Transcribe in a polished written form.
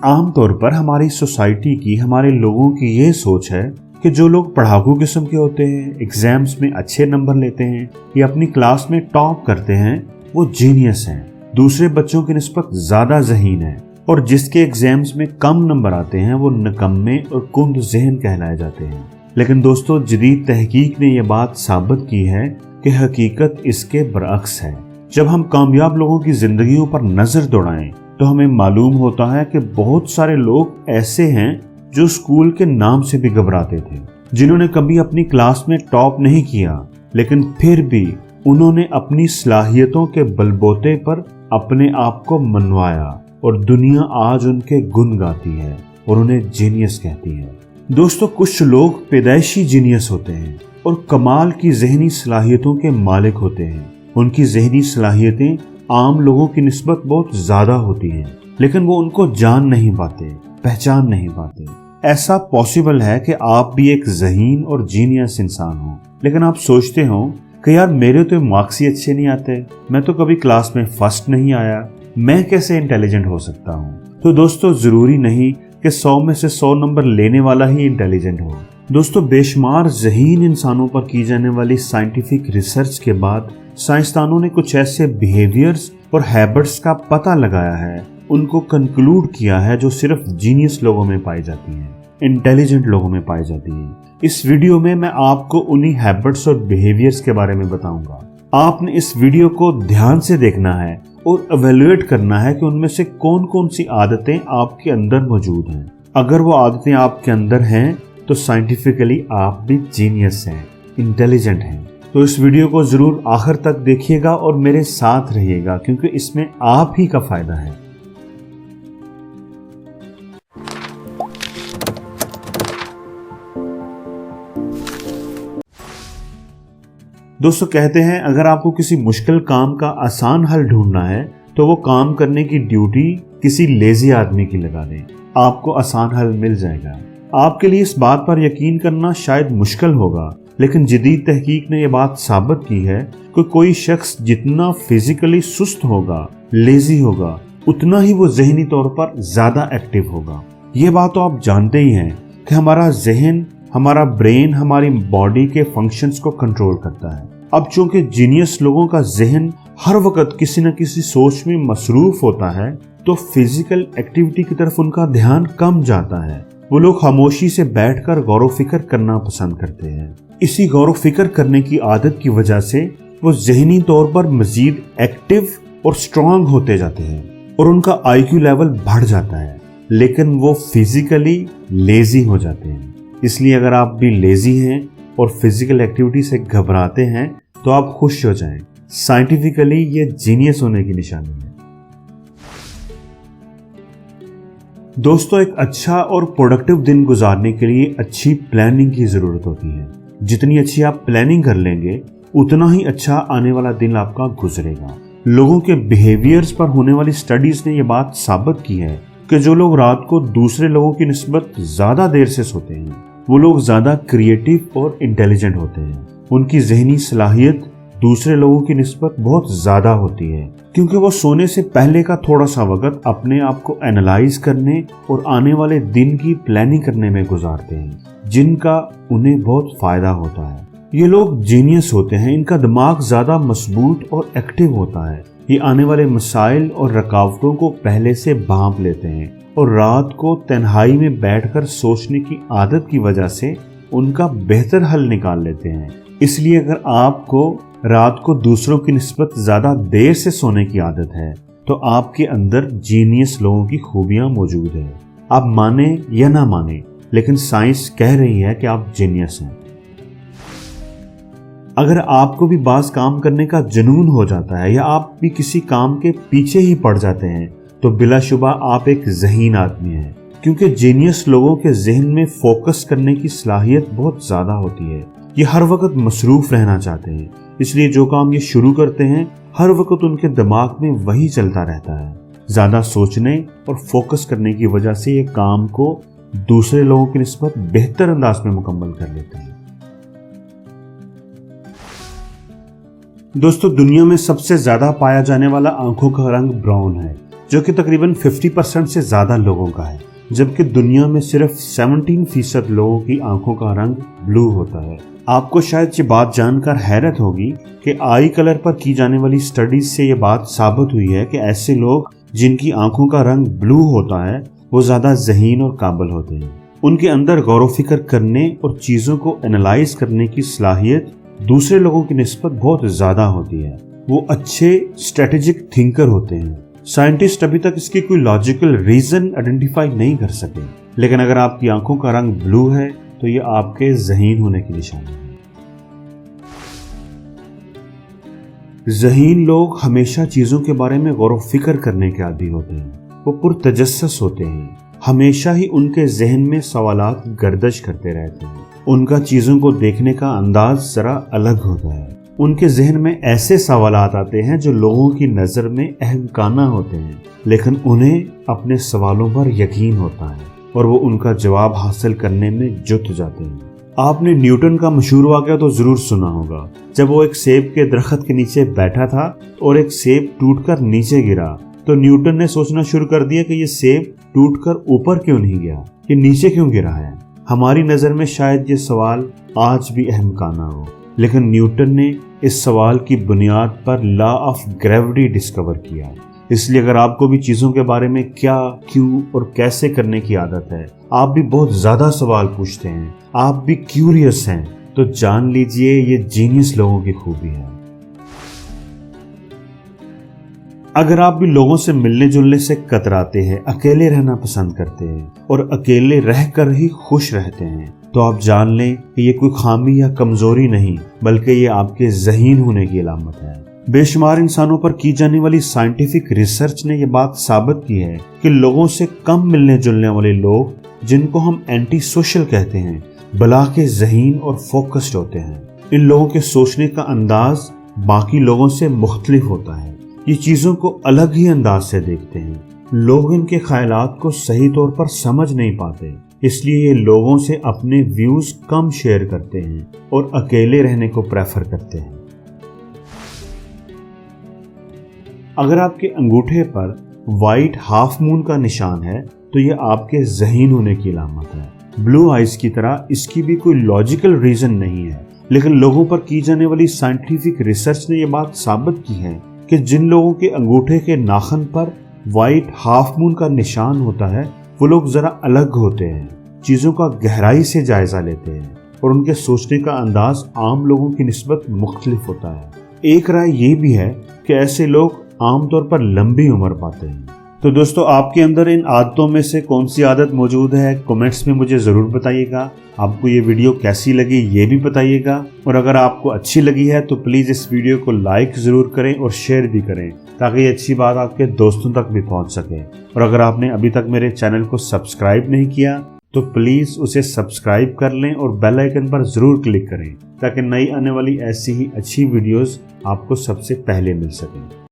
आम तौर पर हमारी सोसाइटी की, हमारे लोगों की ये सोच है कि जो लोग पढ़ाकू किस्म के होते हैं, एग्जाम्स में अच्छे नंबर लेते हैं या अपनी क्लास में टॉप करते हैं, वो जीनियस हैं, दूसरे बच्चों की निस्बत ज्यादा ज़हीन है, और जिसके एग्जाम्स में कम नंबर आते हैं वो निकम्मे और कुंद ज़हन कहलाए जाते हैं। लेकिन दोस्तों, जदीद तहकीक ने यह बात साबित की है कि हकीकत इसके बरअक्स है। जब हम कामयाब लोगों की जिंदगियों पर नजर दौड़ाएं तो हमें मालूम होता है कि बहुत सारे लोग ऐसे हैं जो स्कूल के नाम से भी घबराते थे, जिन्होंने कभी अपनी क्लास में टॉप नहीं किया, लेकिन फिर भी उन्होंने अपनी सलाहियतों के बलबूते पर अपने आप को मनवाया और दुनिया आज उनके गुण गाती है और उन्हें जीनियस कहती है। दोस्तों, कुछ लोग पैदाइशी जीनियस होते हैं और कमाल की ज़हनी सलाहियतों के मालिक होते हैं। उनकी ज़हनी सलाहियतें आम लोगों की निस्बत बहुत ज़्यादा होती हैं, लेकिन वो उनको जान नहीं पाते, पहचान नहीं पाते। ऐसा पॉसिबल है कि आप भी एक ज़हीन और जीनियस इंसान हो, लेकिन आप सोचते हो कि यार मेरे तो मार्क्स ही अच्छे नहीं आते, मैं तो कभी क्लास में फर्स्ट नहीं आया, मैं कैसे इंटेलिजेंट हो सकता हूँ। तो दोस्तों, ज़रूरी नहीं कि 100 में से 100 नंबर लेने वाला ही इंटेलिजेंट हो। दोस्तों, बेशुमार ज़हीन इंसानों पर की जाने वाली साइंटिफिक रिसर्च के बाद साइंसदानों ने कुछ ऐसे बिहेवियर्स और हैबिट्स का पता लगाया है, उनको कंक्लूड किया है जो सिर्फ जीनियस लोगों में पाई जाती हैं, इंटेलिजेंट लोगों में पाई जाती हैं। इस वीडियो में मैं आपको उन्हीं हैबिट्स और बिहेवियर्स के बारे में बताऊंगा। आपने इस वीडियो को ध्यान से देखना है और एवेल्युएट करना है कि उनमें से कौन कौन सी आदतें आपके अंदर मौजूद हैं। अगर वो आदतें आपके अंदर हैं तो साइंटिफिकली आप भी जीनियस हैं, इंटेलिजेंट हैं। तो इस वीडियो को जरूर आखिर तक देखिएगा और मेरे साथ रहिएगा, क्योंकि इसमें आप ही का फायदा है। दोस्तों, कहते हैं अगर आपको किसी मुश्किल काम का आसान हल ढूंढना है तो वो काम करने की ड्यूटी किसी लेजी आदमी की लगा दें, आपको आसान हल मिल जाएगा। आपके लिए इस बात पर यकीन करना शायद मुश्किल होगा, लेकिन जदीद तहकीक ने यह बात साबित की है कि कोई शख्स जितना फिजिकली सुस्त होगा, लेजी होगा, उतना ही वो ज़हनी तौर पर ज्यादा एक्टिव होगा। ये बात तो आप जानते ही हैं कि हमारा जहन, हमारा ब्रेन हमारी बॉडी के फंक्शंस को कंट्रोल करता है। अब चूंकि जीनियस लोगों का जहन हर वक्त किसी न किसी सोच में मसरूफ होता है, तो फिजिकल एक्टिविटी की तरफ उनका ध्यान कम जाता है। वो लोग खामोशी से बैठकर गौर फिक्र करना पसंद करते हैं। इसी गौर फिक्र करने की आदत की वजह से वो ज़हनी तौर पर मजीद एक्टिव और स्ट्रांग होते जाते हैं और उनका IQ लेवल बढ़ जाता है, लेकिन वो फिजिकली लेजी हो जाते हैं। इसलिए अगर आप भी लेजी हैं और फिजिकल एक्टिविटी से घबराते हैं तो आप खुश हो जाएं। साइंटिफिकली ये जीनियस होने की निशानी है। दोस्तों, एक अच्छा और प्रोडक्टिव दिन गुजारने के लिए अच्छी प्लानिंग की जरूरत होती है। जितनी अच्छी आप प्लानिंग कर लेंगे, उतना ही अच्छा आने वाला दिन आपका गुजरेगा। लोगों के बिहेवियर्स पर होने वाली स्टडीज ने यह बात साबित की है कि जो लोग रात को दूसरे लोगों की निस्बत ज्यादा देर से सोते हैं, वो लोग ज्यादा क्रिएटिव और इंटेलिजेंट होते हैं। उनकी ज़हनी सलाहियत दूसरे लोगों की निस्बत बहुत ज्यादा होती है, क्योंकि वो सोने से पहले का थोड़ा सा वक्त अपने आप को एनालाइज करने और आने वाले दिन की प्लानिंग करने में गुजारते हैं, जिनका उन्हें बहुत फायदा होता है। ये लोग जीनियस होते हैं, इनका दिमाग ज्यादा मजबूत और एक्टिव होता है। ये आने वाले मसाइल और रुकावटों को पहले से भांप लेते हैं और रात को तन्हाई में बैठकर सोचने की आदत की वजह से उनका बेहतर हल निकाल लेते हैं। इसलिए अगर आपको रात को दूसरों की निस्बत ज्यादा देर से सोने की आदत है, तो आपके अंदर जीनियस लोगों की खूबियां मौजूद है। आप माने या ना माने, लेकिन साइंस कह रही है कि आप जीनियस हैं। अगर आपको भी बास काम करने का जुनून हो जाता है या आप भी किसी काम के पीछे ही पड़ जाते हैं, तो बिलाशुबा आप एक ज़हीन आदमी हैं, क्योंकि जीनियस लोगों के जहन में फोकस करने की सलाहियत बहुत ज्यादा होती है। ये हर वक्त मसरूफ रहना चाहते हैं, इसलिए जो काम ये शुरू करते हैं हर वक्त उनके दिमाग में वही चलता रहता है। ज्यादा सोचने और फोकस करने की वजह से ये काम को दूसरे लोगों की निस्बत बेहतर अंदाज में मुकम्मल कर लेते हैं। दोस्तों, दुनिया में सबसे ज्यादा पाया जाने वाला आंखों का रंग ब्राउन है। जो कि तकरीबन 50% से ज़्यादा लोगों का है, जबकि दुनिया में सिर्फ 17% लोगों की आंखों का रंग ब्लू होता है। आपको शायद ये बात जानकर हैरत होगी कि आई कलर पर की जाने वाली स्टडीज से ये बात साबित हुई है कि ऐसे लोग जिनकी आंखों का रंग ब्लू होता है वो ज़्यादा ज़हीन और काबिल होते हैं। उनके अंदर गौर व फिक्र करने और चीज़ों को एनालाइज करने की सलाहियत दूसरे लोगों की निस्बत बहुत ज़्यादा होती है। वो अच्छे स्ट्रेटेजिक थिंकर होते हैं। साइंटिस्ट अभी तक इसकी कोई लॉजिकल रीज़न आइडेंटिफाई नहीं कर सके, लेकिन अगर आपकी आंखों का रंग ब्लू है तो ये आपके ज़हीन होने की निशानी है। ज़हीन लोग हमेशा चीज़ों के बारे में गौर व फिक्र करने के आदी होते हैं। वो पुरतजस्सुस होते हैं। हमेशा ही उनके जहन में सवालात गर्दिश करते रहते हैं। उनका चीज़ों को देखने का अंदाज ज़रा अलग होता है। उनके जहन में ऐसे सवालात आते हैं जो लोगों की नज़र में अहमकाना होते हैं, लेकिन उन्हें अपने सवालों पर यकीन होता है और वो उनका जवाब हासिल करने में जुट जाते हैं। आपने न्यूटन का मशहूर वाक़या तो ज़रूर सुना होगा, जब वो एक सेब के दरख्त के नीचे बैठा था और एक सेब टूटकर नीचे गिरा तो न्यूटन ने सोचना शुरू कर दिया कि ये सेब टूटकर ऊपर क्यों नहीं गया, ये नीचे क्यों गिरा है। हमारी नज़र में शायद ये सवाल आज भी अहमकाना हो, लेकिन न्यूटन ने इस सवाल की बुनियाद पर लॉ ऑफ ग्रेविटी डिस्कवर किया। इसलिए अगर आपको भी चीज़ों के बारे में क्या, क्यों और कैसे करने की आदत है, आप भी बहुत ज़्यादा सवाल पूछते हैं, आप भी क्यूरियस हैं, तो जान लीजिए ये जीनियस लोगों की खूबी है। अगर आप भी लोगों से मिलने जुलने से कतराते हैं, अकेले रहना पसंद करते हैं और अकेले रहकर ही खुश रहते हैं, तो आप जान लें कि ये कोई खामी या कमजोरी नहीं, बल्कि ये आपके ज़हीन होने की अलामत है। बेशुमार इंसानों पर की जाने वाली साइंटिफिक रिसर्च ने यह बात साबित की है कि लोगों से कम मिलने जुलने वाले लोग, जिनको हम एंटी सोशल कहते हैं, बला के ज़हीन और फोकस्ड होते हैं। इन लोगों के सोचने का अंदाज बाकी लोगों से मुख्तलिफ होता है। ये चीज़ों को अलग ही अंदाज से देखते हैं। लोग इनके ख्यालात को सही तौर पर समझ नहीं पाते, इसलिए ये लोगों से अपने व्यूज़ कम शेयर करते हैं और अकेले रहने को प्रेफर करते हैं। अगर आपके अंगूठे पर वाइट हाफ मून का निशान है तो ये आपके ज़हीन होने की अलामत है। ब्लू आइज की तरह इसकी भी कोई लॉजिकल रीज़न नहीं है, लेकिन लोगों पर की जाने वाली साइंटिफिक रिसर्च ने यह बात साबित की है कि जिन लोगों के अंगूठे के नाखन पर वाइट हाफ मून का निशान होता है वो लोग ज़रा अलग होते हैं, चीज़ों का गहराई से जायज़ा लेते हैं और उनके सोचने का अंदाज आम लोगों की निस्बत मुख्तलिफ होता है। एक राय ये भी है कि ऐसे लोग आमतौर पर लंबी उम्र पाते हैं। तो दोस्तों, आपके अंदर इन आदतों में से कौन सी आदत मौजूद है, कमेंट्स में मुझे ज़रूर बताइएगा। आपको ये वीडियो कैसी लगी ये भी बताइएगा, और अगर आपको अच्छी लगी है तो प्लीज़ इस वीडियो को लाइक ज़रूर करें और शेयर भी करें, ताकि ये अच्छी बात आपके दोस्तों तक भी पहुंच सके। और अगर आपने अभी तक मेरे चैनल को सब्सक्राइब नहीं किया तो प्लीज़ उसे सब्सक्राइब कर लें और बेल आइकन पर ज़रूर क्लिक करें, ताकि नई आने वाली ऐसी ही अच्छी वीडियोज़ आपको सबसे पहले मिल सकें।